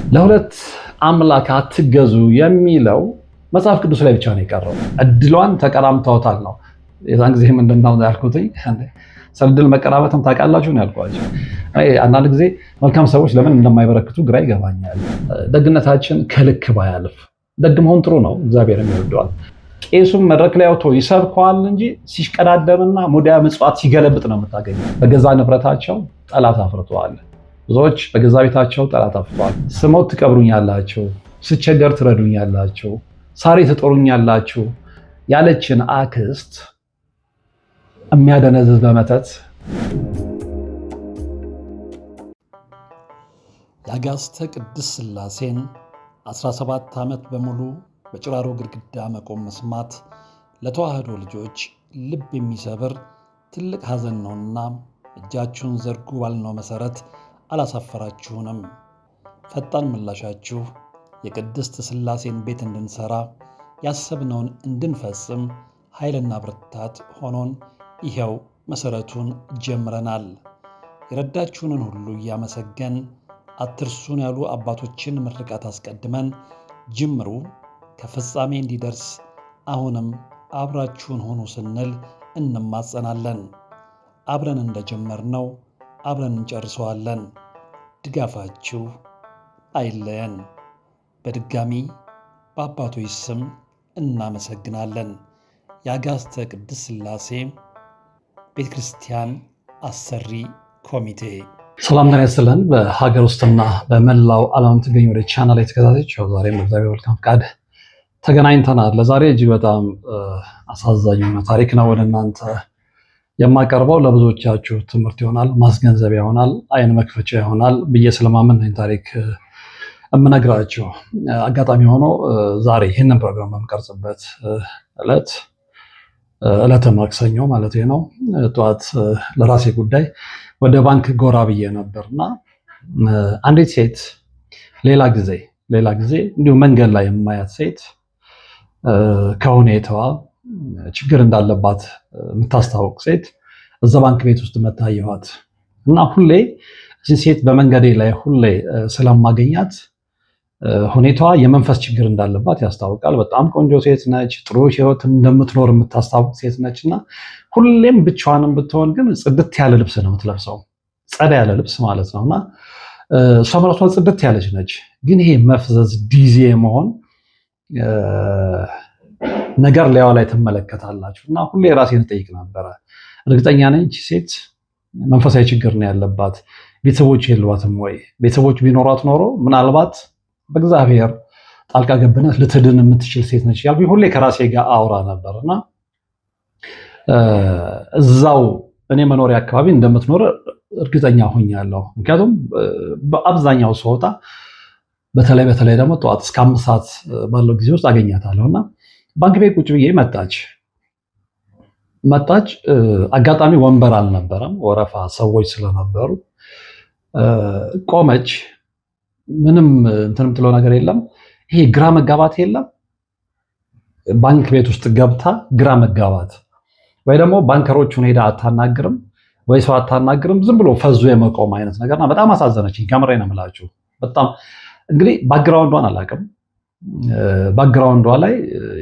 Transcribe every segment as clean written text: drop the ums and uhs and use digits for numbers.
ለሁለት አምላክ አትገዙ የሚለው መጽሐፍ ቅዱስ ላይ ብቻ ነው የቀረው። እድሏን ተቀራምተውታል ነው። የዛን ጊዜ ምንድነው ያልኩትኝ? ሰልድል መቀራበትም ታውቃላችሁ ነው ያልኳቸው። አንዳንድ ጊዜ መልካም ሰዎች ለምን እንደማይበረክቱ ግራ ይገባኛል። ደግነታችን ከልክ ባያልፍ፣ ደግ መሆን ጥሩ ነው፣ እግዚአብሔር ይወደዋል። ቄሱም መድረክ ላይ አውጥቶ ይሰብከዋል እንጂ ሲሽቀዳደምና ሙዳየ ምጽዋት ሲገለብጥ ነው የምታገኘው። በገዛ ንብረታቸው ጠላት አፍርተዋል። ብዙዎች በገዛ ቤታቸው ጠላት አፍርተዋል። ስሞት ትቀብሩኛላችሁ፣ ስቸገር ትረዱኛላችሁ፣ ሳሪ ትጦሩኛላችሁ ያለችን አክስት የሚያደነዝዝ በመተት የአጋዕዝተ ቅድስት ሥላሴን 17 ዓመት በሙሉ በጭራሮ ግድግዳ መቆም መስማት ለተዋህዶ ልጆች ልብ የሚሰብር ትልቅ ሐዘን ነውና እጃችሁን ዘርጉ ባልነው መሠረት አላሳፈራችሁንም። ፈጣን ምላሻችሁ የቅድስት ሥላሴን ቤት እንድንሠራ ያሰብነውን እንድንፈጽም ኃይልና ብርታት ሆኖን ይኸው መሠረቱን ጀምረናል። የረዳችሁንን ሁሉ እያመሰገን አትርሱን ያሉ አባቶችን ምርቃት አስቀድመን ጅምሩ ከፍጻሜ እንዲደርስ አሁንም አብራችሁን ሆኑ ስንል እንማጸናለን። አብረን እንደጀመርነው አብረን እንጨርሰዋለን። ድጋፋችሁ አይለየን። በድጋሚ በአባቶች ስም እናመሰግናለን። የአጋዕዝተ ቅድስት ሥላሴ ቤተ ክርስቲያን አሰሪ ኮሚቴ። ሰላም ጤና ይስጥልን። በሀገር ውስጥና በመላው ዓለም ትገኙ ወደ ቻናል ተከታታዮች ዛሬም በእግዚአብሔር መልካም ፈቃድ ተገናኝተናል። ለዛሬ እጅግ በጣም አሳዛኝ ታሪክ ነው ወደ እናንተ የማቀርበው። ለብዙዎቻችሁ ትምህርት ይሆናል፣ ማስገንዘቢያ ይሆናል፣ አይን መክፈቻ ይሆናል ብዬ ስለማመን ነው ታሪክ የምነግራችሁ። አጋጣሚ ሆኖ ዛሬ ይህንን ፕሮግራም በምቀርጽበት ዕለተ ማክሰኞ ማለት ነው ጠዋት ለራሴ ጉዳይ ወደ ባንክ ጎራ ብዬ ነበርና አንዲት ሴት ሌላ ጊዜ እንዲሁ መንገድ ላይ የማያት ሴት ከሁኔታዋ ችግር እንዳለባት የምታስታውቅ ሴት እዛ ባንክ ቤት ውስጥ መታየኋት እና ሁሌ እዚህ ሴት በመንገዴ ላይ ሁሌ ስለማገኛት ሁኔታዋ የመንፈስ ችግር እንዳለባት ያስታውቃል። በጣም ቆንጆ ሴት ነች፣ ጥሩ ሕይወት እንደምትኖር የምታስታውቅ ሴት ነች እና ሁሌም ብቻዋንም ብትሆን ግን ጽድት ያለ ልብስ ነው የምትለብሰው፣ ጸዳ ያለ ልብስ ማለት ነውና እሷም ራሷ ጽድት ያለች ነች። ግን ይሄ መፍዘዝ ዲዜ መሆን ነገር ላይዋ ላይ ትመለከታላችሁ እና ሁሌ ራሴን እጠይቅ ነበረ። እርግጠኛ ነኝ እቺ ሴት መንፈሳዊ ችግር ነው ያለባት። ቤተሰቦች የሏትም ወይ? ቤተሰቦች ቢኖሯት ኖሮ ምናልባት በእግዚአብሔር ጣልቃ ገብነት ልትድን የምትችል ሴት ነች ያልኩኝ ሁሌ ከራሴ ጋር አውራ ነበርና እዛው እኔ መኖሪያ አካባቢ እንደምትኖር እርግጠኛ ሆኛለሁ። ምክንያቱም በአብዛኛው ስወጣ በተለይ ደግሞ ጠዋት እስከ 5 ሰዓት ባለው ጊዜ ውስጥ አገኛታለሁና ባንክ ቤት ቁጭ ብዬ መጣች። አጋጣሚ ወንበር አልነበረም፣ ወረፋ ሰዎች ስለነበሩ ቆመች። ምንም እንትን የምትለው ነገር የለም። ይሄ ግራ መጋባት የለም። ባንክ ቤት ውስጥ ገብታ ግራ መጋባት ወይ ደግሞ ባንከሮቹን ሄዳ አታናግርም ወይ ሰው አታናግርም፣ ዝም ብሎ ፈዞ የመቆም አይነት ነገርና በጣም አሳዘነችኝ። ከምሬ ነው የምላችሁ። በጣም እንግዲህ ባክግራውንዷን አላውቅም። ባክግራውንዷ ላይ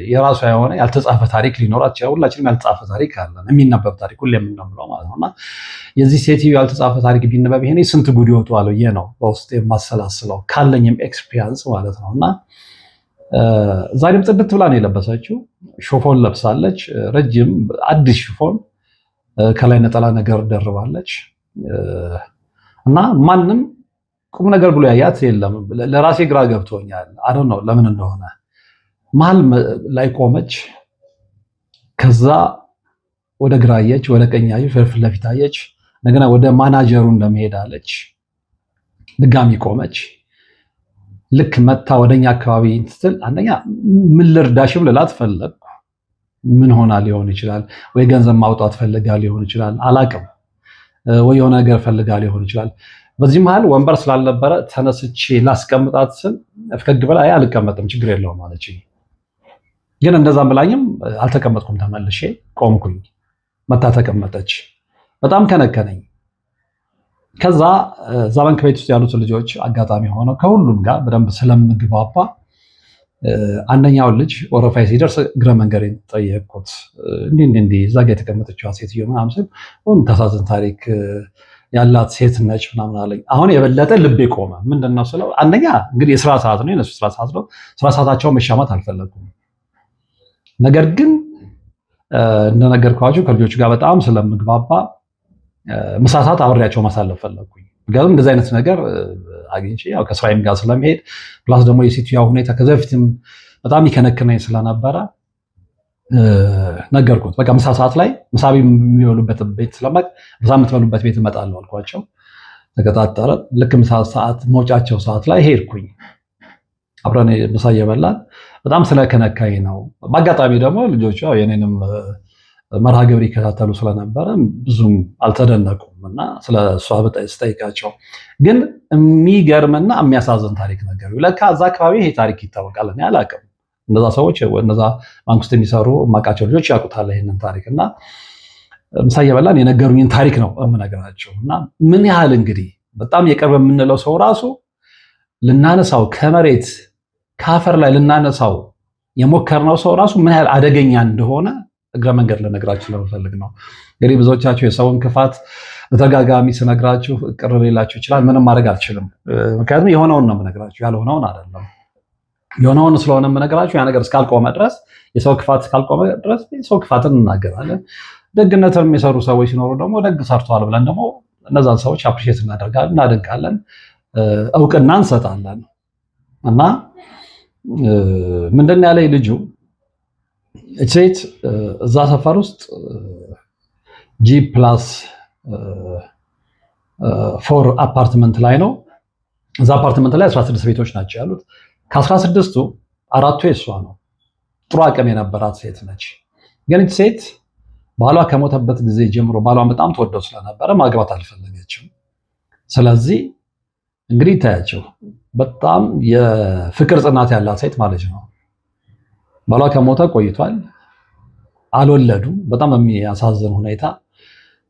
የራሷ የሆነ ያልተጻፈ ታሪክ ሊኖራት ይችላል። ሁላችንም ያልተጻፈ ታሪክ አለን፣ የሚነበብ ታሪክ ሁሌ የምንለው ማለት ነውና የዚህ ሴትዮ ያልተጻፈ ታሪክ ቢነበብ ይሄኔ ስንት ጉድ ይወጣዋል ብዬ ነው በውስጥ የማሰላስለው ካለኝም ኤክስፒሪየንስ ማለት ነውና ዛሬም ጽድት ብላ ነው የለበሰችው። ሾፎን ለብሳለች፣ ረጅም አዲስ ሾፎን፣ ከላይ ነጠላ ነገር ደርባለች እና ማንም ቁም ነገር ብሎ ያያት የለም። ለራሴ ግራ ገብቶኛል። አይ ነው ለምን እንደሆነ መሀል ላይ ቆመች። ከዛ ወደ ግራ አየች፣ ወደ ቀኝ አየች፣ ወደ ፊት ለፊት አየች። እንደገና ወደ ማናጀሩ እንደመሄድ አለች። ድጋሚ ቆመች። ልክ መታ ወደኛ አካባቢ ስትል አንደኛ ምን ልርዳሽም ልላት ፈለግኩ። ምን ሆና ሊሆን ይችላል? ወይ ገንዘብ ማውጣት ፈልጋ ሊሆን ይችላል፣ አላቅም። ወይ የሆነ ነገር ፈልጋ ሊሆን ይችላል። በዚህ መሃል ወንበር ስላልነበረ ተነስቼ ላስቀምጣት ስል ፈገግ ብላ አይ አልቀመጥም ችግር የለውም አለች። ግን እንደዛም ብላኝም አልተቀመጥኩም። ተመልሼ ቆምኩኝ። መታ ተቀመጠች። በጣም ከነከነኝ። ከዛ እዛ ባንክ ቤት ውስጥ ያሉት ልጆች አጋጣሚ ሆነው ከሁሉም ጋር በደንብ ስለምግባባ አንደኛውን ልጅ ወረፋይ ሲደርስ እግረ መንገዴን ጠየቅኩት። እንዲህ እዛ ጋ የተቀመጠችዋ ሴትዮ ምናምን ስል የምታሳዝን ታሪክ ያላት ሴት ነች ምናምን አለኝ። አሁን የበለጠ ልቤ ቆመ። ምንድን ነው ስለው አንደኛ እንግዲህ የስራ ሰዓት ነው፣ የነሱ ስራ ሰዓት ነው። ስራ ሰዓታቸውን መሻማት አልፈለጉም። ነገር ግን እንደነገርኳቸው ከልጆቹ ጋር በጣም ስለምግባባ ምሳ ሰዓት አብሬያቸው ማሳለፍ ፈለግኩኝ። ምክንያቱም እንደዚህ አይነት ነገር አግኝቼ ያው ከስራዬም ጋር ስለመሄድ ፕላስ ደግሞ የሴትዮዋ ሁኔታ ከዚህ በፊትም በጣም ይከነክነኝ ስለነበረ ነገርኩት። በቃ ምሳ ሰዓት ላይ ምሳ የሚበሉበት ቤት ስለማቅ ምሳ የምትበሉበት ቤት እመጣለሁ አልኳቸው። ተቀጣጠረ። ልክ ምሳ ሰዓት መውጫቸው ሰዓት ላይ ሄድኩኝ። አብረን ምሳ እየበላን በጣም ስለከነካኝ ነው። በአጋጣሚ ደግሞ ልጆቹ የኔንም መርሃ ግብር ይከታተሉ ስለነበረ ብዙም አልተደነቁም እና ስለ እሷ ስጠይቃቸው ግን የሚገርምና የሚያሳዝን ታሪክ ነገሩ። ለካ እዛ አካባቢ ይሄ ታሪክ ይታወቃል። እኔ አላውቅም። እነዛ ሰዎች እነዛ ባንክ ውስጥ የሚሰሩ የማውቃቸው ልጆች ያውቁታል ይሄንን ታሪክ እና ምሳ እየበላን የነገሩኝን ታሪክ ነው የምነግራቸው። እና ምን ያህል እንግዲህ በጣም የቅርብ የምንለው ሰው ራሱ ልናነሳው ከመሬት ከአፈር ላይ ልናነሳው የሞከርነው ሰው ራሱ ምን ያህል አደገኛ እንደሆነ እግረ መንገድ ልነግራችሁ ለመፈልግ ነው። እንግዲህ ብዙዎቻችሁ የሰውን ክፋት በተደጋጋሚ ስነግራችሁ ቅር ሊላችሁ ይችላል። ምንም ማድረግ አልችልም። ምክንያቱም የሆነውን ነው የምነግራችሁ፣ ያልሆነውን አይደለም። የሆነውን ስለሆነ የምነግራችሁ ያ ነገር እስካልቆመ ድረስ፣ የሰው ክፋት እስካልቆመ ድረስ ሰው ክፋትን እናገራለን። ደግነትን የሚሰሩ ሰዎች ሲኖሩ ደግሞ ደግ ሰርተዋል ብለን ደግሞ እነዛን ሰዎች አፕሪሼት እናደርጋለን፣ እናደንቃለን፣ እውቅና እንሰጣለን። እና ምንድን ያለኝ ልጁ ሴት እዛ ሰፈር ውስጥ G+4 አፓርትመንት ላይ ነው። እዛ አፓርትመንት ላይ 16 ቤቶች ናቸው ያሉት። ከ16ቱ 4ቱ የሷ ነው። ጥሩ አቅም የነበራት ሴት ነች። ግን ሴት ባሏ ከሞተበት ጊዜ ጀምሮ ባሏን በጣም ተወደው ስለነበረ ማግባት አልፈለገችም። ስለዚህ እንግዲህ ታያቸው በጣም የፍቅር ጽናት ያላት ሴት ማለት ነው። ባሏ ከሞተ ቆይቷል። አልወለዱም። በጣም የሚያሳዝን ሁኔታ።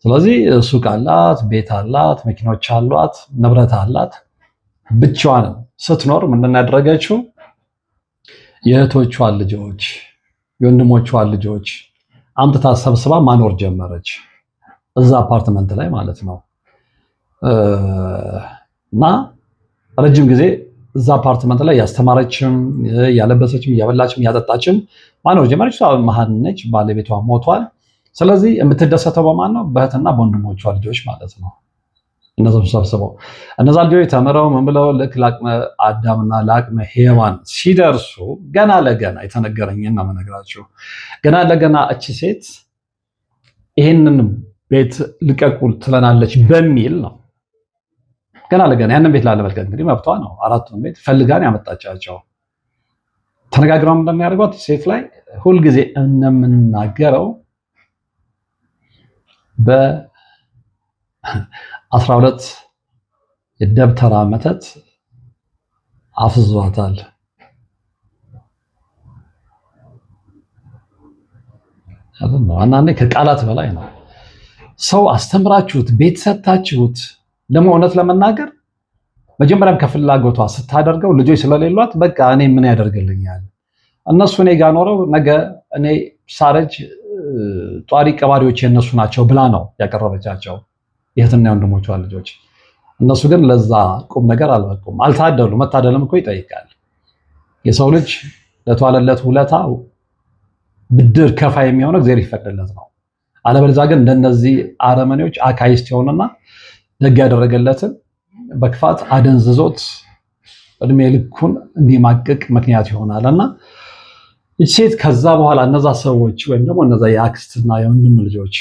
ስለዚህ ሱቅ አላት፣ ቤት አላት፣ መኪኖች አሏት፣ ንብረት አላት። ብቻዋን ስትኖር ምንድን ነው ያደረገችው? የእህቶቿን ልጆች፣ የወንድሞቿን ልጆች አምጥታ ሰብስባ ማኖር ጀመረች። እዛ አፓርትመንት ላይ ማለት ነው። እና ረጅም ጊዜ እዛ አፓርትመንት ላይ ያስተማረችም ያለበሰችም ያበላችም ያጠጣችም ማኖር ጀመረች። እሷ መሀን ነች፣ ባለቤቷ ሞቷል። ስለዚህ የምትደሰተው በማን ነው? በእህትና በወንድሞቿ ልጆች ማለት ነው። እነዛም ሰብስበው እነዛ ልጆች ተምረው ምን ብለው ልክ ለአቅመ አዳምና ለአቅመ ሔዋን ሲደርሱ ገና ለገና የተነገረኝን ነው የምነግራቸው። ገና ለገና እቺ ሴት ይሄንን ቤት ልቀቁ ትለናለች በሚል ነው ገና ለገና ያንን ቤት ላለመልቀቅ እንግዲህ መብቷ ነው። አራቱን ቤት ፈልጋን ያመጣቻቸው ተነጋግረው እንደሚያደርጓት ሴት ላይ ሁልጊዜ እንደምናገረው በ12 የደብተራ መተት አፍዟታል። አንዳንዴ ከቃላት በላይ ነው። ሰው አስተምራችሁት ቤት ሰታችሁት ደግሞ እውነት ለመናገር መጀመሪያም ከፍላጎቷ ስታደርገው ልጆች ስለሌሏት በቃ እኔ ምን ያደርግልኛል እነሱ እኔ ጋር ኖረው ነገ እኔ ሳረጅ ጧሪ ቀባሪዎች የነሱ ናቸው ብላ ነው ያቀረበቻቸው የእህትና የወንድሞቿ ልጆች። እነሱ ግን ለዛ ቁም ነገር አልበቁም፣ አልታደሉ። መታደልም እኮ ይጠይቃል። የሰው ልጅ ለተዋለለት ውለታ ብድር ከፋ የሚሆነው እግዚአብሔር ይፈቅድለት ነው። አለበለዚያ ግን እንደነዚህ አረመኔዎች አካይስት የሆነና ደግ ያደረገለትን በክፋት አደንዝዞት እድሜ ልኩን እንዲማቅቅ ምክንያት ይሆናልና ይህች ሴት ከዛ በኋላ እነዛ ሰዎች ወይም ደግሞ እነዛ የአክስትና የወንድም ልጆች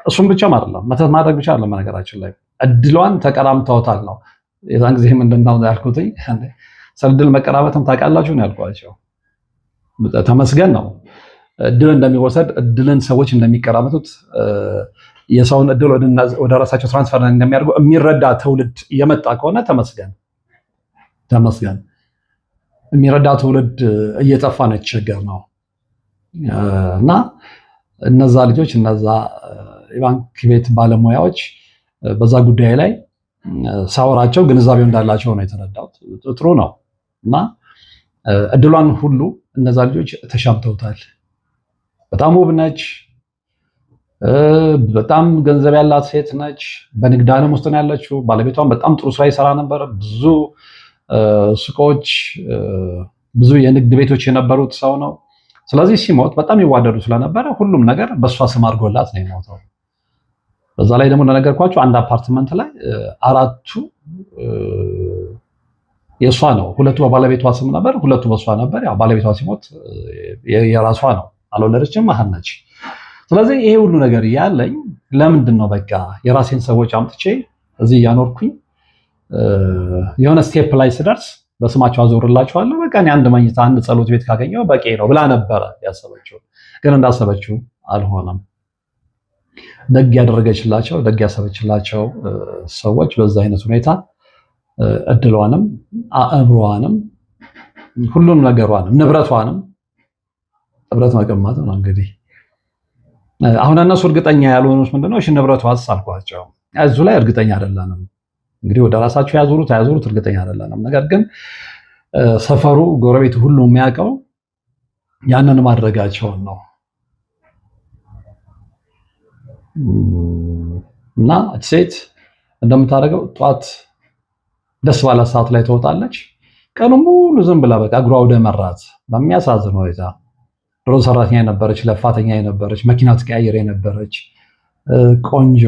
እሱም ብቻም አይደለም መተት ማድረግ ብቻ አይደለም፣ ነገራችን ላይ እድሏን ተቀራምተውታል ነው። የዛን ጊዜ ምንድነው ያልኩት? ስለ እድል መቀራመትም ታውቃላችሁ ነው ያልኳቸው። ተመስገን ነው። እድል እንደሚወሰድ እድልን ሰዎች እንደሚቀራመቱት የሰውን እድል ወደ ራሳቸው ትራንስፈር እንደሚያደርጉ የሚረዳ ትውልድ እየመጣ ከሆነ ተመስገን ተመስገን። የሚረዳ ትውልድ እየጠፋ ነው፣ የተቸገር ነው። እና እነዛ ልጆች እነዛ የባንክ ቤት ባለሙያዎች በዛ ጉዳይ ላይ ሳወራቸው ግንዛቤው እንዳላቸው ነው የተረዳሁት። ጥሩ ነው እና እድሏን ሁሉ እነዛ ልጆች ተሻምተውታል። በጣም ውብ ነች። በጣም ገንዘብ ያላት ሴት ነች። በንግድ ዓለም ውስጥ ነው ያለችው። ባለቤቷም በጣም ጥሩ ስራ ይሰራ ነበር። ብዙ ሱቆች፣ ብዙ የንግድ ቤቶች የነበሩት ሰው ነው። ስለዚህ ሲሞት በጣም ይዋደዱ ስለነበረ ሁሉም ነገር በእሷ ስም አድርጎላት ነው የሞተው። በዛ ላይ ደግሞ እንደነገርኳቸው አንድ አፓርትመንት ላይ አራቱ የእሷ ነው። ሁለቱ በባለቤቷ ስም ነበር፣ ሁለቱ በእሷ ነበር። ያው ባለቤቷ ሲሞት የራሷ ነው፣ አልወለደችም፣ መሀን ነች። ስለዚህ ይሄ ሁሉ ነገር ያለኝ ለምንድን ነው በቃ የራሴን ሰዎች አምጥቼ እዚህ እያኖርኩኝ የሆነ ስቴፕ ላይ ስደርስ በስማቸው አዞርላችኋለሁ፣ በቃ እኔ አንድ መኝታ አንድ ጸሎት ቤት ካገኘው በቂ ነው ብላ ነበረ ያሰበችው። ግን እንዳሰበችው አልሆነም። ደግ ያደረገችላቸው ደግ ያሰበችላቸው ሰዎች በዛ አይነት ሁኔታ እድሏንም አእምሮዋንም ሁሉም ነገሯንም ንብረቷንም ንብረት መቀማት ነው እንግዲህ። አሁን እነሱ እርግጠኛ ያልሆኑት ምንድነው? እሺ ንብረቷስ አልኳቸው። እዙ ላይ እርግጠኛ አይደለንም። እንግዲህ ወደ ራሳቸው ያዞሩት አያዞሩት እርግጠኛ አይደለንም። ነገር ግን ሰፈሩ፣ ጎረቤቱ ሁሉ የሚያውቀው ያንን ማድረጋቸውን ነው እና ሴት እንደምታደርገው ጧት ደስ ባላት ሰዓት ላይ ትወጣለች። ቀኑ ሙሉ ዝም ብላ በቃ እግሯ ወደ መራት በሚያሳዝን ሁኔታ ድሮ ሰራተኛ የነበረች ለፋተኛ የነበረች መኪና ትቀያየር የነበረች ቆንጆ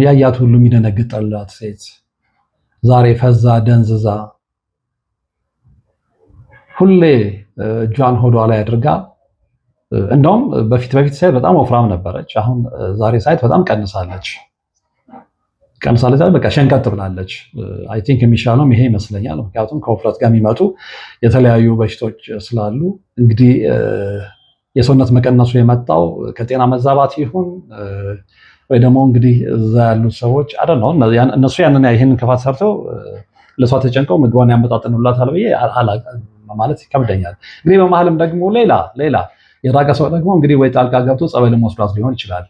ያያት ሁሉ የሚደነግጥላት ሴት ዛሬ ፈዛ ደንዝዛ ሁሌ እጇን ሆዷ ላይ አድርጋ እንደውም በፊት ሳይት በጣም ወፍራም ነበረች። አሁን ዛሬ ሳይት በጣም ቀንሳለች። በቃ ሸንቀጥ ብላለች። አይ ቲንክ የሚሻለው ይሄ ይመስለኛል። ምክንያቱም ከውፍረት ጋር የሚመጡ የተለያዩ በሽታዎች ስላሉ እንግዲህ የሰውነት መቀነሱ የመጣው ከጤና መዛባት ይሁን ወይ ደግሞ እንግዲህ እዛ ያሉት ሰዎች አይደል እነሱ ይህንን ክፋት ሰርተው ለሷ ተጨንቀው ምግቧን ያመጣጥኑላታል ብዬ ማለት ይከብደኛል። እንግዲህ በመሀልም ደግሞ ሌላ የራቀ ሰው ደግሞ እንግዲህ ወይ ጣልቃ ገብቶ ጸበልም ወስዷት ሊሆን ይችላል።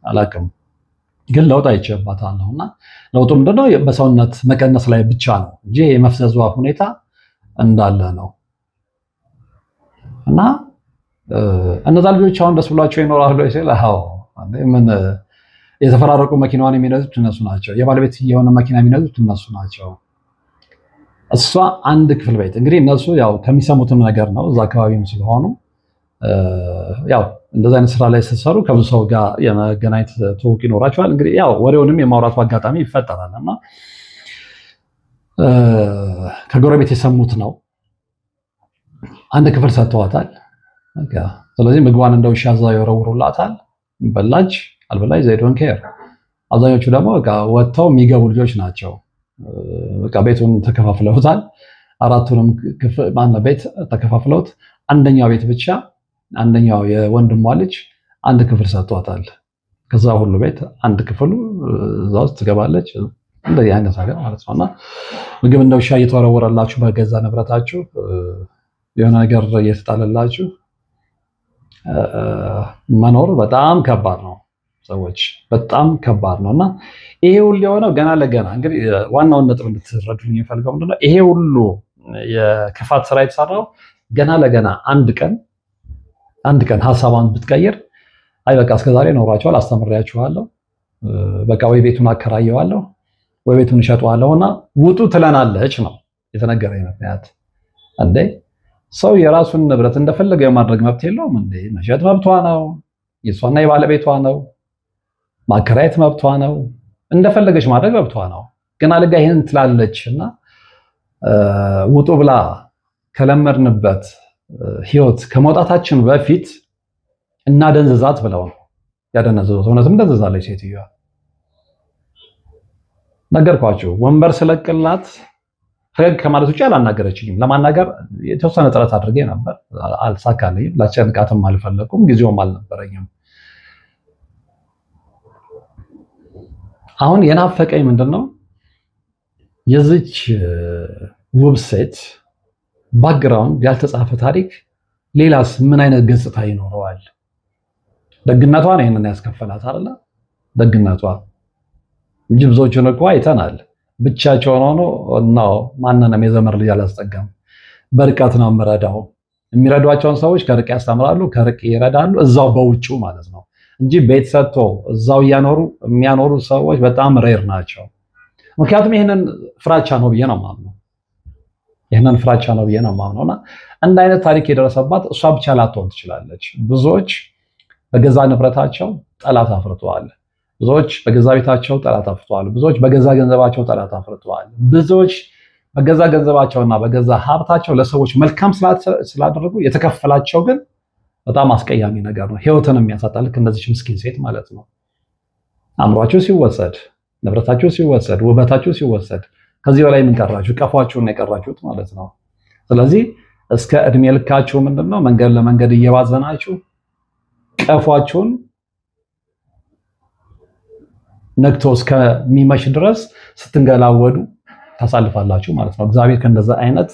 አላውቅም፣ ግን ለውጥ አይቼባታለሁ እና ለውጡ ምንድነው? በሰውነት መቀነስ ላይ ብቻ ነው እንጂ የመፍዘዟ ሁኔታ እንዳለ ነው። እና እነዛ ልጆች አሁን ደስ ብሏቸው ይኖራሉ ሲል ምን የተፈራረቁ መኪናዋን የሚነዱት እነሱ ናቸው። የባለቤት የሆነ መኪና የሚነዱት እነሱ ናቸው። እሷ አንድ ክፍል ቤት እንግዲህ እነሱ ያው ከሚሰሙትም ነገር ነው እዛ አካባቢም ስለሆኑ ያው እንደዚህ አይነት ስራ ላይ ስትሰሩ ከብዙ ሰው ጋር የመገናኘት ትውውቅ ይኖራቸዋል። እንግዲህ ያው ወሬውንም የማውራቱ አጋጣሚ ይፈጠራል እና ከጎረቤት የሰሙት ነው። አንድ ክፍል ሰጥተዋታል። ስለዚህ ምግቧን እንደ ውሻ እዛ ይወረውሩላታል። በላች አልበላች ዘይ ዶንት ኬር። አብዛኞቹ ደግሞ በቃ ወጥተው የሚገቡ ልጆች ናቸው። በቃ ቤቱን ተከፋፍለውታል። አራቱንም ቤት ተከፋፍለውት አንደኛው ቤት ብቻ አንደኛው የወንድሟ ልጅ አንድ ክፍል ሰጥቷታል። ከዛ ሁሉ ቤት አንድ ክፍሉ እዛ ውስጥ ትገባለች። እንደዚህ አይነት ነገር ማለት ነውና ምግብ እንደ ውሻ እየተወረወረላችሁ በገዛ ንብረታችሁ የሆነ ነገር እየተጣለላችሁ መኖር በጣም ከባድ ነው። ሰዎች በጣም ከባድ ነውና ይሄ ሁሉ የሆነው ገና ለገና እንግዲህ ዋናውን ነጥብ እንድትረዱልኝ የሚፈልገው ምንድነው? ይሄ ሁሉ የክፋት ስራ የተሰራው ገና ለገና አንድ ቀን ሐሳቧን ብትቀይር አይ በቃ እስከዛሬ ኖራቸዋል፣ አስተምሬያችኋለሁ፣ በቃ ወይ ቤቱን አከራየዋለሁ ወይ ቤቱን እሸጠዋለሁና ውጡ ትለናለች ነው የተነገረኝ ምክንያት። እንዴ ሰው የራሱን ንብረት እንደፈለገ የማድረግ መብት የለውም እንዴ? መሸጥ መብቷ ነው፣ የሷና የባለቤቷ ነው። ማከራየት መብቷ ነው፣ እንደፈለገች ማድረግ መብቷ ነው። ግን አልጋ ይሄን ትላለች እና ውጡ ብላ ከለመድንበት ህይወት ከመውጣታችን በፊት እናደንዝዛት ብለው ነው ያደነዘዙት። እውነትም ደንዝዛለች ሴትዮዋ። ነገርኳችሁ፣ ወንበር ስለቅላት ፈገግ ከማለት ውጭ አላናገረችኝም። ለማናገር የተወሰነ ጥረት አድርጌ ነበር፣ አልሳካልኝም። ላስጨንቃትም አልፈለኩም፣ ጊዜውም አልነበረኝም። አሁን የናፈቀኝ ምንድነው? የዚች ውብ ሴት ባክግራውንድ ያልተጻፈ ታሪክ፣ ሌላስ ምን አይነት ገጽታ ይኖረዋል? ደግነቷ ነው ይሄንን ያስከፈላት አይደለ? ደግነቷ እንጂ ብዙዎቹን እኮ አይተናል። ብቻቸውን ሆኖ ነው ማንንም የዘመር ልጅ አላስጠጋም። በርቀት ነው የምረዳው። የሚረዷቸውን ሰዎች ከርቅ ያስተምራሉ፣ ከርቅ ይረዳሉ፣ እዛው በውጭው ማለት ነው እንጂ ቤት ሰጥቶ እዛው እያኖሩ የሚያኖሩ ሰዎች በጣም ሬር ናቸው። ምክንያቱም ይህንን ፍራቻ ነው ብዬ ነው የማምነው። ይህንን ፍራቻ ነው ብዬ ነው የማምነው እና እንደ አይነት ታሪክ የደረሰባት እሷ ብቻ ላትሆን ትችላለች። ብዙዎች በገዛ ንብረታቸው ጠላት አፍርተዋል። ብዙዎች በገዛ ቤታቸው ጠላት አፍርተዋል። ብዙዎች በገዛ ገንዘባቸው ጠላት አፍርተዋል። ብዙዎች በገዛ ገንዘባቸውና በገዛ ሀብታቸው ለሰዎች መልካም ስላደረጉ የተከፈላቸው ግን በጣም አስቀያሚ ነገር ነው። ህይወትን የሚያሳጣ ልክ እንደዚህ ምስኪን ሴት ማለት ነው። አእምሯቸው ሲወሰድ፣ ንብረታቸው ሲወሰድ፣ ውበታቸው ሲወሰድ ከዚህ በላይ ምን ቀራችሁ? ቀፏችሁን የቀራችሁት ማለት ነው። ስለዚህ እስከ እድሜ ልካችሁ ምንድነው መንገድ ለመንገድ እየባዘናችሁ ቀፏችሁን ነግቶ እስከሚመሽ ድረስ ስትንገላወዱ ታሳልፋላችሁ ማለት ነው። እግዚአብሔር ከእንደዛ አይነት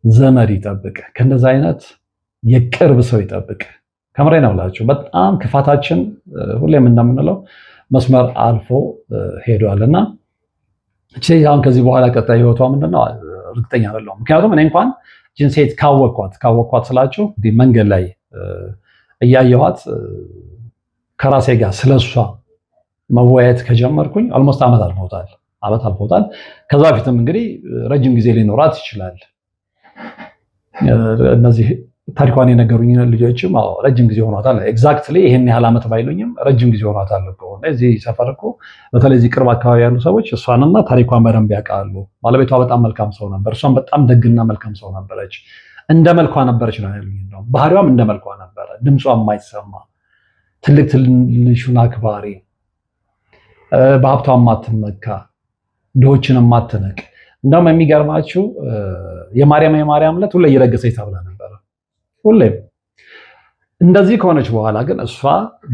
ዘመድ ይጠብቅ፣ ከእንደዛ አይነት የቅርብ ሰው ይጠብቅ። ከምሬ ነው ብላችሁ በጣም ክፋታችን ሁሌም እንደምንለው መስመር አልፎ ሄዷልና እቺ አሁን ከዚህ በኋላ ቀጣይ ህይወቷ ምንድነው እርግጠኛ አይደለሁም። ምክንያቱም እኔ እንኳን እቺን ሴት ካወቅኳት ስላችሁ መንገድ ላይ እያየኋት ከራሴ ጋር ስለሷ መወያየት ከጀመርኩኝ ኦልሞስት ዓመት አልፎታል። ከዛ በፊትም እንግዲህ ረጅም ጊዜ ሊኖራት ይችላል። እነዚህ ታሪኳን የነገሩኝ ልጆችም ረጅም ጊዜ ሆኗታል። ኤግዛክትሊ ይሄን ያህል ዓመት ባይሉኝም ረጅም ጊዜ ሆኗታል እኮ። እዚህ ሰፈር እኮ በተለይ እዚህ ቅርብ አካባቢ ያሉ ሰዎች እሷንና ታሪኳን በደንብ ያውቃሉ። ባለቤቷ በጣም መልካም ሰው ነበር። እሷም በጣም ደግና መልካም ሰው ነበረች። እንደ መልኳ ነበረች ነው ያሉኝ። ባህሪዋም እንደ መልኳ ነበረ። ድምጿ የማይሰማ ትልቅ ትንሹን አክባሪ፣ በሀብቷ የማትመካ፣ ድሆችን የማትንቅ። እንደውም የሚገርማችሁ የማርያም ዕለት ሁሌ እየረገሰች ተብላ ነበረ። ሁሌም እንደዚህ ከሆነች በኋላ ግን እሷ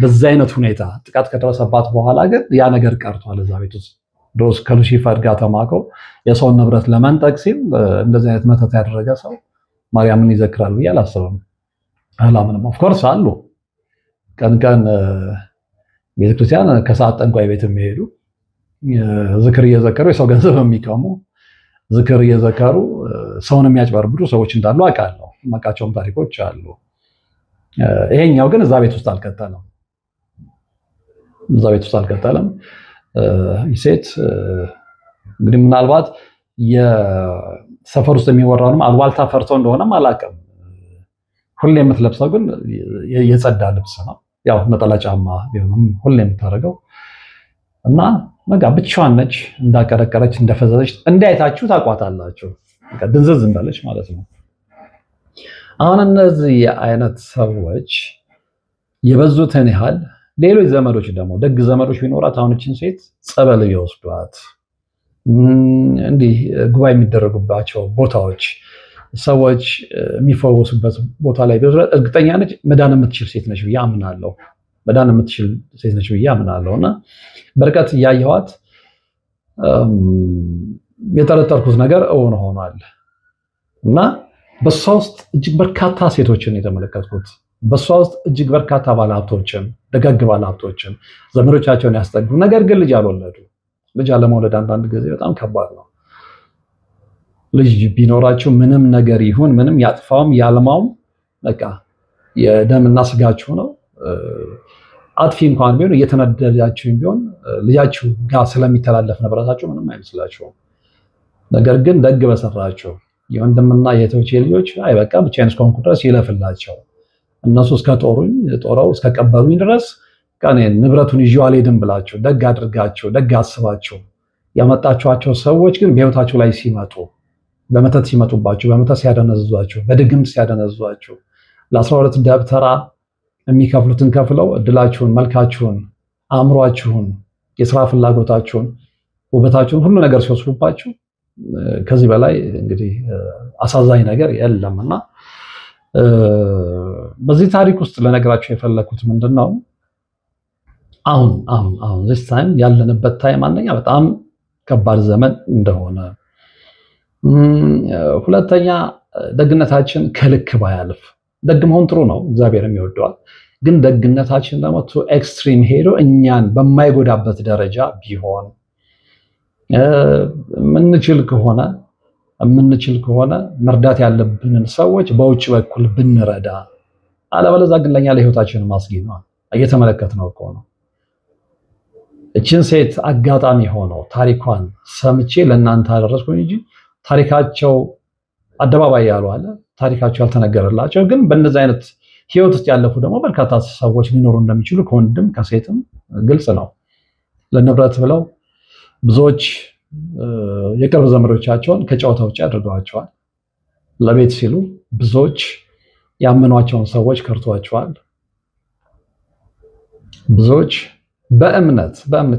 በዚህ አይነት ሁኔታ ጥቃት ከደረሰባት በኋላ ግን ያ ነገር ቀርቷል። እዛ ቤት ውስጥ ዶስ ከሉሲፈር ጋር ተማክሮ የሰውን ንብረት ለመንጠቅ ሲል እንደዚህ አይነት መተት ያደረገ ሰው ማርያምን ይዘክራል ብዬ አላምንም። ኦፍኮርስ አሉ ቀን ቤተክርስቲያን ከሰዓት ጠንቋይ ቤት የሚሄዱ ዝክር እየዘከሩ የሰው ገንዘብ የሚቀሙ ዝክር እየዘከሩ ሰውን የሚያጭበረብሩ ሰዎች እንዳሉ አውቃለሁ። የማውቃቸውም ታሪኮች አሉ። ይሄኛው ግን እዛ ቤት ውስጥ አልቀጠለም። ሴት እንግዲህ ምናልባት የሰፈር ውስጥ የሚወራውንም አልባልታ ፈርተው እንደሆነም አላውቅም። ሁሌ የምትለብሰው ግን የጸዳ ልብስ ነው። ያው ነጠላ ጫማ ቢሆንም ሁሌ የምታደርገው እና ብቻዋን ነች። እንዳቀረቀረች እንደፈዘዘች እንዳይታችሁ ታቋታላችሁ። ድንዝዝ እንዳለች ማለት ነው። አሁን እነዚህ አይነት ሰዎች የበዙትን ያህል ሌሎች ዘመዶች ደግሞ ደግ ዘመዶች ቢኖራት አሁን እችን ሴት ጸበል ቢወስዷት፣ እንዲህ ጉባኤ የሚደረጉባቸው ቦታዎች፣ ሰዎች የሚፈወሱበት ቦታ ላይ እርግጠኛ ነች መዳን የምትችል ሴት ነች ብዬ አምናለሁ። እና በርቀት እያየኋት የጠረጠርኩት ነገር እውን ሆኗል። እና በሷ ውስጥ እጅግ በርካታ ሴቶችን የተመለከትኩት፣ በሷ ውስጥ እጅግ በርካታ ባለሀብቶችን፣ ደጋግ ባለሀብቶችን ዘመዶቻቸውን ያስጠጉ፣ ነገር ግን ልጅ አልወለዱ። ልጅ አለመውለድ አንዳንድ ጊዜ በጣም ከባድ ነው። ልጅ ቢኖራችሁ ምንም ነገር ይሁን ምንም ያጥፋውም ያልማውም በቃ የደምና ስጋችሁ ነው። አጥፊ እንኳን ቢሆን እየተነደዳችሁ ቢሆን ልጃችሁ ጋር ስለሚተላለፍ ንብረታችሁ ምንም አይመስላችሁም። ነገር ግን ደግ በሰራችሁ የወንድምና የእህቶቼ ልጆች አይ በቃ ብቻዬን እስከሆንኩ ድረስ ይለፍላቸው፣ እነሱ ጦረው እስከቀበሩኝ ድረስ ንብረቱን ይዤው አልሄድም ብላችሁ ደግ አድርጋችሁ ደግ አስባችሁ ያመጣችኋቸው ሰዎች ግን በህይወታችሁ ላይ ሲመጡ በመተት ሲመጡባችሁ፣ በመተት ሲያደነዝዟችሁ፣ በድግምት ሲያደነዝዟችሁ ለ12 ደብተራ የሚከፍሉትን ከፍለው እድላችሁን፣ መልካችሁን፣ አእምሯችሁን፣ የስራ ፍላጎታችሁን፣ ውበታችሁን ሁሉ ነገር ሲወስዱባችሁ ከዚህ በላይ እንግዲህ አሳዛኝ ነገር የለምና በዚህ ታሪክ ውስጥ ለነገራችሁ የፈለኩት ምንድነው አሁን this time ያለንበት ታይም አንደኛ በጣም ከባድ ዘመን እንደሆነ፣ ሁለተኛ ደግነታችን ከልክ ባያልፍ፣ ደግ መሆን ጥሩ ነው፣ እግዚአብሔርም ይወደዋል። ግን ደግነታችን ደግሞ ቱ ኤክስትሪም ሄዶ እኛን በማይጎዳበት ደረጃ ቢሆን የምንችል ከሆነ መርዳት ያለብንን ሰዎች በውጭ በኩል ብንረዳ፣ አለበለዚያ ግን ለኛ ለህይወታችን ማስጊ ነው። እየተመለከትነው እኮ ነው። እችን ሴት አጋጣሚ ሆነው ታሪኳን ሰምቼ ለእናንተ አደረስኩኝ እንጂ ታሪካቸው አደባባይ ያሉ አለ፣ ታሪካቸው ያልተነገረላቸው ግን በእነዚህ አይነት ህይወት ውስጥ ያለፉ ደግሞ በርካታ ሰዎች ሊኖሩ እንደሚችሉ ከወንድም ከሴትም ግልጽ ነው። ለንብረት ብለው ብዙዎች የቅርብ ዘመዶቻቸውን ከጨዋታ ውጭ አድርገዋቸዋል። ለቤት ሲሉ ብዙዎች ያመኗቸውን ሰዎች ከርቷቸዋል። ብዙዎች በእምነት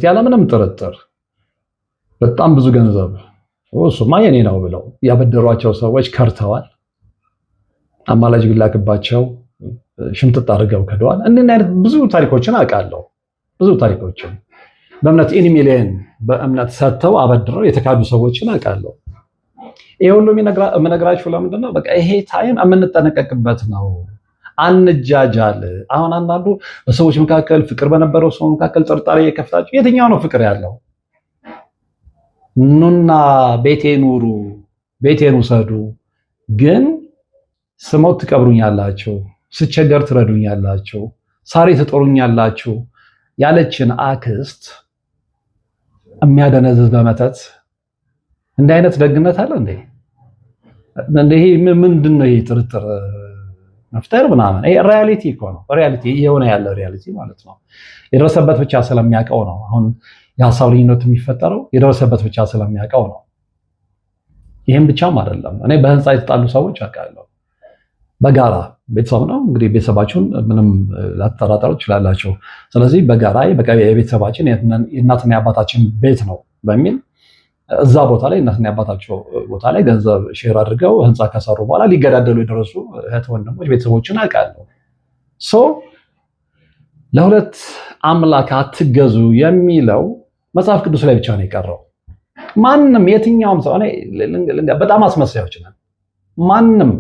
ያለምንም ጥርጥር በጣም ብዙ ገንዘብ እሱማ የኔ ነው ብለው ያበደሯቸው ሰዎች ከርተዋል። አማላጅ ቢላክባቸው ሽምጥጥ አድርገው ከደዋል። እነዚህ አይነት ብዙ ታሪኮችን አውቃለሁ። ብዙ ታሪኮችን በእምነት ኢን ሚሊየን በእምነት ሰጥተው አበድረው የተካዱ ሰዎችን አውቃለሁ። ይሄ ሁሉ የምነግራችሁ ለምንድን ነው? በቃ ይሄ ታይም የምንጠነቀቅበት ነው። አንጃጃል። አሁን አንዳንዱ በሰዎች መካከል ፍቅር በነበረው ሰው መካከል ጥርጣሬ የከፍታችሁ የትኛው ነው ፍቅር ያለው? ኑና ቤቴን ኑሩ፣ ቤቴን ውሰዱ፣ ግን ስሞት ትቀብሩኛላችሁ፣ ስቸገር ትረዱኛላችሁ፣ ሳሪ ትጦሩኛላችሁ ያለችን አክስት የሚያደነዝዝ በመተት እንዲህ አይነት ደግነት አለ እንዴ? ይሄ ምንድነው? ይሄ ጥርጥር መፍጠር ምናምን ይሄ ሪያሊቲ እኮ ነው። ሪያሊቲ የሆነ ያለ ሪያሊቲ ማለት ነው። የደረሰበት ብቻ ስለሚያውቀው ነው። አሁን የሀሳብ ልዩነት የሚፈጠረው የደረሰበት ብቻ ስለሚያውቀው ነው። ይህም ብቻም አይደለም። እኔ በህንፃ የተጣሉ ሰዎች አውቃለሁ። በጋራ ቤተሰብ ነው እንግዲህ ቤተሰባችሁን ምንም ላትጠራጠሩ ትችላላችሁ። ስለዚህ በጋራ የቤተሰባችን የእናትና የአባታችን ቤት ነው በሚል እዛ ቦታ ላይ እናትና የአባታቸው ቦታ ላይ ገንዘብ ሼር አድርገው ህንፃ ከሰሩ በኋላ ሊገዳደሉ የደረሱ እህት ወንድሞች ቤተሰቦችን አውቃለሁ። ለሁለት አምላክ አትገዙ የሚለው መጽሐፍ ቅዱስ ላይ ብቻ ነው የቀረው። ማንም የትኛውም ሰው በጣም አስመሳዮች ነን። ማንም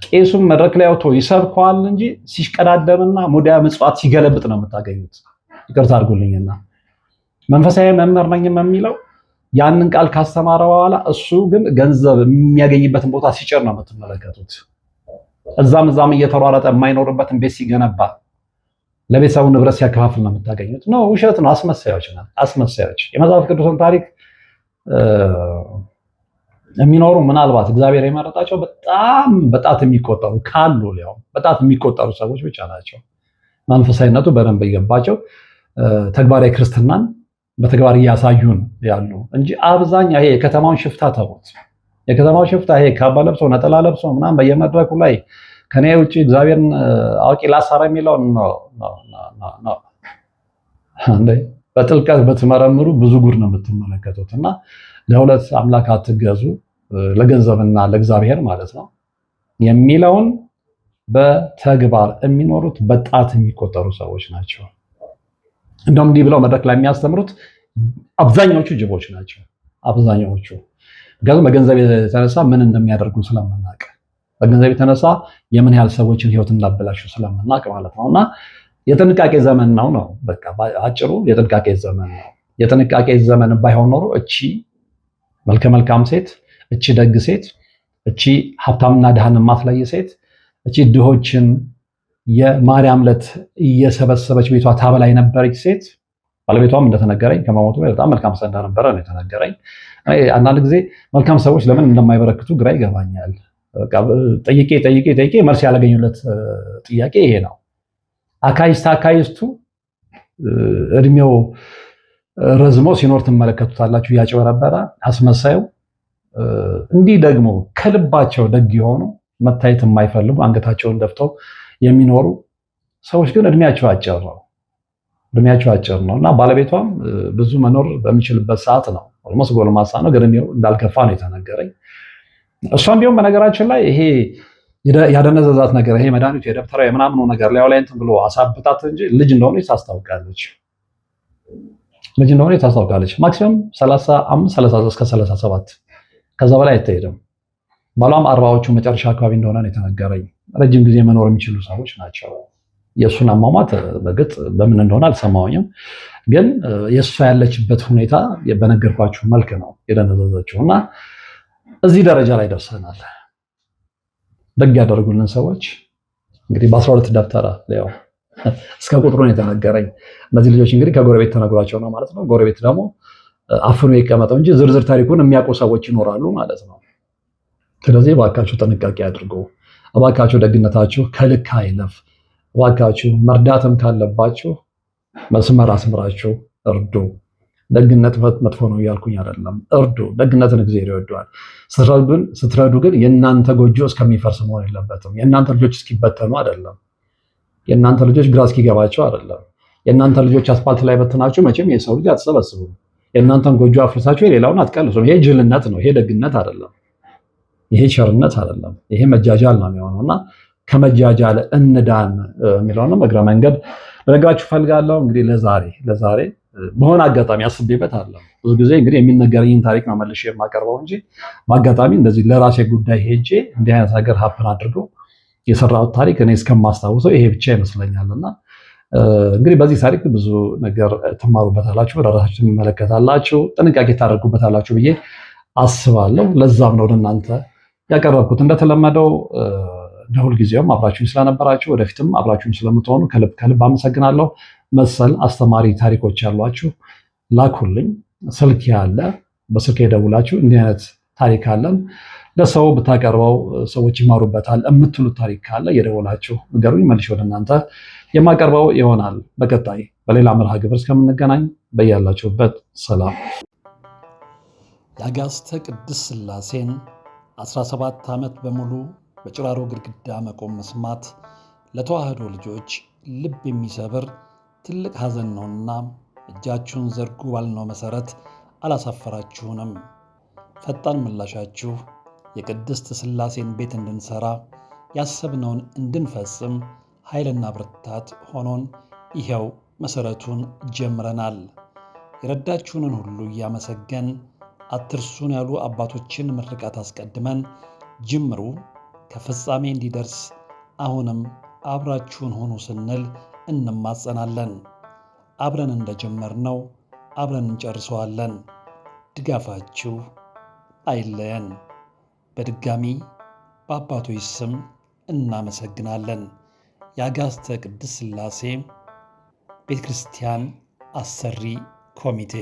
ቄሱም መድረክ ላይ አውጥቶ ይሰብከዋል እንጂ ሲሽቀዳደምና ሙዳየ ምጽዋት ሲገለብጥ ነው የምታገኙት። ይቅርታ አድርጉልኝና መንፈሳዊ መምህር ነኝም የሚለው ያንን ቃል ካስተማረ በኋላ እሱ ግን ገንዘብ የሚያገኝበትን ቦታ ሲጭር ነው የምትመለከቱት። እዛም እየተሯረጠ የማይኖርበትን ቤት ሲገነባ ለቤተሰቡ ንብረት ሲያከፋፍል ነው የምታገኙት። ነው ውሸት ነው። አስመሳዮች ነን፣ አስመሳዮች። የመጽሐፍ ቅዱስን ታሪክ የሚኖሩ ምናልባት እግዚአብሔር የመረጣቸው በጣም በጣት የሚቆጠሩ ካሉ ሊያው በጣት የሚቆጠሩ ሰዎች ብቻ ናቸው መንፈሳዊነቱ በደንብ ይገባቸው ተግባራዊ ክርስትናን በተግባር እያሳዩን ያሉ እንጂ አብዛኛው ይሄ የከተማውን ሽፍታ ተውት። የከተማው ሽፍታ ይሄ ካባ ለብሶ ነጠላ ለብሶ ምናምን በየመድረኩ ላይ ከኔ ውጪ እግዚአብሔርን አውቂ ላሳራ የሚለው ነው። በጥልቀት በትመረምሩ ብዙ ጉድ ነው የምትመለከቱት። እና ለሁለት አምላክ አትገዙ ለገንዘብና ለእግዚአብሔር ማለት ነው የሚለውን በተግባር የሚኖሩት በጣት የሚቆጠሩ ሰዎች ናቸው። እንደውም እንዲህ ብለው መድረክ ላይ የሚያስተምሩት አብዛኛዎቹ ጅቦች ናቸው። አብዛኛዎቹ ምክንያቱም በገንዘብ የተነሳ ምን እንደሚያደርጉ ስለምናውቅ፣ በገንዘብ የተነሳ የምን ያህል ሰዎችን ህይወት እንዳበላሹ ስለምናውቅ ማለት ነው። እና የጥንቃቄ ዘመን ነው። በቃ አጭሩ የጥንቃቄ ዘመን ነው። የጥንቃቄ ዘመን ባይሆን ኖሮ እቺ መልከ መልካም ሴት፣ እቺ ደግ ሴት፣ እቺ ሀብታምና ድሃን ማትለይ ሴት፣ እቺ ድሆችን የማርያም ዕለት እየሰበሰበች ቤቷ ታበላ የነበረች ሴት ባለቤቷም እንደተነገረኝ ከመሞቱ በጣም መልካም ሰው እንደነበረ ነው የተነገረኝ። አንዳንድ ጊዜ መልካም ሰዎች ለምን እንደማይበረክቱ ግራ ይገባኛል። ጠይቄ መልስ ያላገኙለት ጥያቄ ይሄ ነው። አካይስቱ እድሜው ረዝሞ ሲኖር ትመለከቱታላችሁ። እያጭበረበረ አስመሳዩ። እንዲህ ደግሞ ከልባቸው ደግ የሆኑ መታየት የማይፈልጉ አንገታቸውን ደፍተው የሚኖሩ ሰዎች ግን እድሜያቸው አጭር ነው እና ባለቤቷም ብዙ መኖር በሚችልበት ሰዓት ነው። ኦልሞስት ጎልማሳ ነው፣ ግን እንዳልከፋ ነው የተነገረኝ። እሷም ቢሆን በነገራችን ላይ ይሄ ያደነዘዛት ነገር ይሄ መድኃኒቱ የደብተራ የምናምኑ ነገር ላይ እንትን ብሎ አሳብታት እንጂ ልጅ እንደሆነ ታስታውቃለች። ማክሲመም 35 33 እስከ 37 ከዛ በላይ አይተሄድም። ባሏም 40ዎቹ መጨረሻ አካባቢ እንደሆነ ነው የተነገረኝ። ረጅም ጊዜ መኖር የሚችሉ ሰዎች ናቸው የእሱን አሟሟት በግጥ በምን እንደሆነ አልሰማሁኝም፣ ግን የእሷ ያለችበት ሁኔታ በነገርኳችሁ መልክ ነው የደነዘዘችው እና እዚህ ደረጃ ላይ ደርሰናል። ደግ ያደርጉልን ሰዎች እንግዲህ በ12 ደብተራ ያው እስከ ቁጥሩ ነው የተነገረኝ። እነዚህ ልጆች እንግዲህ ከጎረቤት ተነግሯቸው ነው ማለት ነው። ጎረቤት ደግሞ አፍኖ ይቀመጠው እንጂ ዝርዝር ታሪኩን የሚያውቁ ሰዎች ይኖራሉ ማለት ነው። ስለዚህ እባካችሁ ጥንቃቄ አድርጉ። እባካችሁ ደግነታችሁ ከልክ አይለፍ። እባካችሁ መርዳትም ካለባችሁ መስመር አስምራችሁ እርዱ። ደግነት መጥፎ ነው እያልኩኝ አይደለም። እርዱ። ደግነትን እግዚአብሔር ይወደዋል። ስትረዱ ግን የእናንተ ጎጆ እስከሚፈርስ መሆን የለበትም። የእናንተ ልጆች እስኪበተኑ አይደለም። የእናንተ ልጆች ግራ እስኪገባቸው አይደለም። የእናንተ ልጆች አስፓልት ላይ በትናችሁ መቼም የሰው ልጅ አትሰበስቡም። የእናንተን ጎጆ አፍርሳችሁ የሌላውን አትቀልሱም። ይሄ ጅልነት ነው። ይሄ ደግነት አይደለም። ይሄ ቸርነት አይደለም። ይሄ መጃጃል ነው የሚሆነው እና ከመጃጃል እንዳን የሚለውንም እግረ መንገድ ልነግራችሁ ፈልጋለሁ። እንግዲህ ለዛሬ በሆነ አጋጣሚ አስቤበት አለ። ብዙ ጊዜ እንግዲህ የሚነገረኝን ታሪክ ነው መልሼ የማቀርበው እንጂ በአጋጣሚ እንደዚህ ለራሴ ጉዳይ ሄጄ እንዲህ አይነት ነገር ሀፕን አድርገው የሰራሁት ታሪክ እኔ እስከማስታውሰው ይሄ ብቻ ይመስለኛልና እንግዲህ በዚህ ታሪክ ብዙ ነገር ትማሩበታላችሁ፣ ለራሳችሁ ትመለከታላችሁ፣ ጥንቃቄ ታደርጉበታላችሁ ብዬ አስባለሁ። ለዛም ነው ለእናንተ ያቀረብኩት። እንደተለመደው እንደ ሁልጊዜውም አብራችሁኝ ስለነበራችሁ ወደፊትም አብራችሁኝ ስለምትሆኑ ከልብ ከልብ አመሰግናለሁ። መሰል አስተማሪ ታሪኮች ያሏችሁ ላኩልኝ። ስልክ ያለ በስልክ የደውላችሁ እንዲህ አይነት ታሪክ አለን ለሰው ብታቀርበው ሰዎች ይማሩበታል የምትሉት ታሪክ ካለ የደውላችሁ ንገሩኝ። መልሼ ወደ እናንተ የማቀርበው ይሆናል። በቀጣይ በሌላ መርሃ ግብር እስከምንገናኝ በያላችሁበት ሰላም። የአጋዕዝተ ቅድስት ሥላሴን 17 ዓመት በሙሉ በጭራሮ ግድግዳ መቆም መስማት ለተዋህዶ ልጆች ልብ የሚሰብር ትልቅ ሐዘን ነውና እጃችሁን ዘርጉ ባልነው መሠረት አላሳፈራችሁንም። ፈጣን ምላሻችሁ የቅድስት ሥላሴን ቤት እንድንሠራ ያሰብነውን እንድንፈጽም ኃይልና ብርታት ሆኖን ይኸው መሠረቱን ጀምረናል። የረዳችሁንን ሁሉ እያመሰገን አትርሱን ያሉ አባቶችን ምርቃት አስቀድመን ጅምሩ ከፍጻሜ እንዲደርስ አሁንም አብራችሁን ሆኑ ስንል እንማጸናለን። አብረን እንደጀመርነው አብረን እንጨርሰዋለን። ድጋፋችሁ አይለየን። በድጋሚ በአባቶች ስም እናመሰግናለን። የአጋዕዝተ ቅድስት ሥላሴ ቤተ ክርስቲያን አሰሪ ኮሚቴ